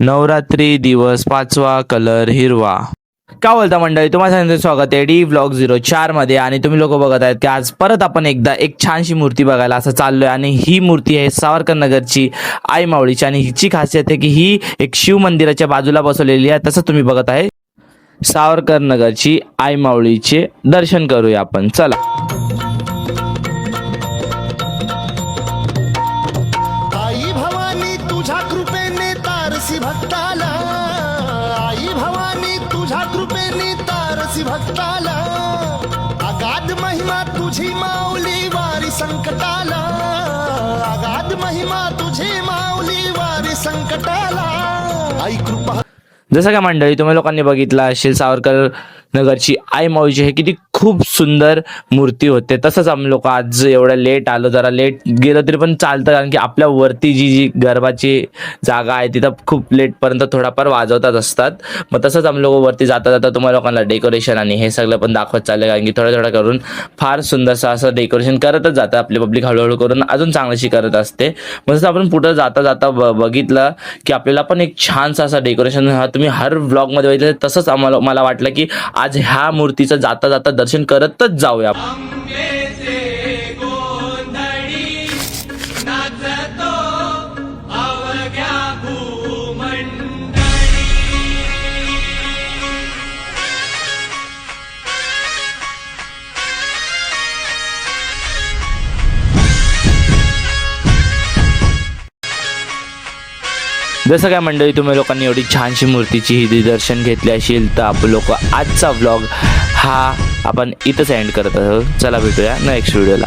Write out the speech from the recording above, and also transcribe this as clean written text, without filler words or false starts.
नवरात्री दिवस 5वा कलर हिरवा. का बोलता मंडळी, तुम्हाला सांगितलं स्वागत आहे डी व्लॉग 04 मध्ये. आणि तुम्ही लोक बघत आहेत की आज परत आपण एकदा एक छानशी मूर्ती बघायला असं चाललोय. आणि ही मूर्ती आहे सावरकर नगरची आई माऊलीची. आणि हिची खासियत आहे की ही एक शिव मंदिराच्या बाजूला बसवलेली आहे. तसं तुम्ही बघत आहे सावरकर नगरची आई माऊलीचे दर्शन करूया आपण. चला. आई भवानी तुझ्या कृपेने तारसी भक्ताला, आई भवानी तुझ्या कृपेने तारसी भक्ताला, अगाध महिमा तुझी माऊली वारी संकटाला, अगाध महिमा तुझी माऊली वारी संकटाला. आई कृपा. जसं काय मंडळी तुम्ही लोकांनी बघितलं असेल सावरकर नगरची आई माऊलीची हे किती खूप सुंदर मूर्ती होते. तसंच आम्ही लोक आज एवढं लेट आलो, जरा लेट गेलो तरी पण चालतं, कारण की आपल्या वरती जी गर्भाची जागा आहे तिथं खूप लेटपर्यंत थोडाफार वाजवतात असतात. मग तसंच आम्ही लोक वरती जाता जाता तुम्हाला लोकांना डेकोरेशन आणि हे सगळं पण दाखवत चाललं, कारण की थोडं थोडं करून फार सुंदरसं असं डेकोरेशन करतच जातं. आपली पब्लिक हळूहळू करून अजून चांगलीशी करत असते. मग जसं आपण पुढं जाता जाता बघितलं की आपल्याला पण एक छानसा असं डेकोरेशन तुम्ही हर व्लॉगमध्ये बघितलं. तसंच मला वाटलं की आज ह्या मूर्तीचं जाता जाता दर्शन करतच जाऊया. जसं काय मंडळी तुम्ही लोकांनी एवढी छानशी मूर्तीची ही दर्शन घेतली असेल तर आपण लोक आजचा व्लॉग हा आपण इथंच एंड करत आहोत. चला भेटूया नेक्स्ट व्हिडिओला.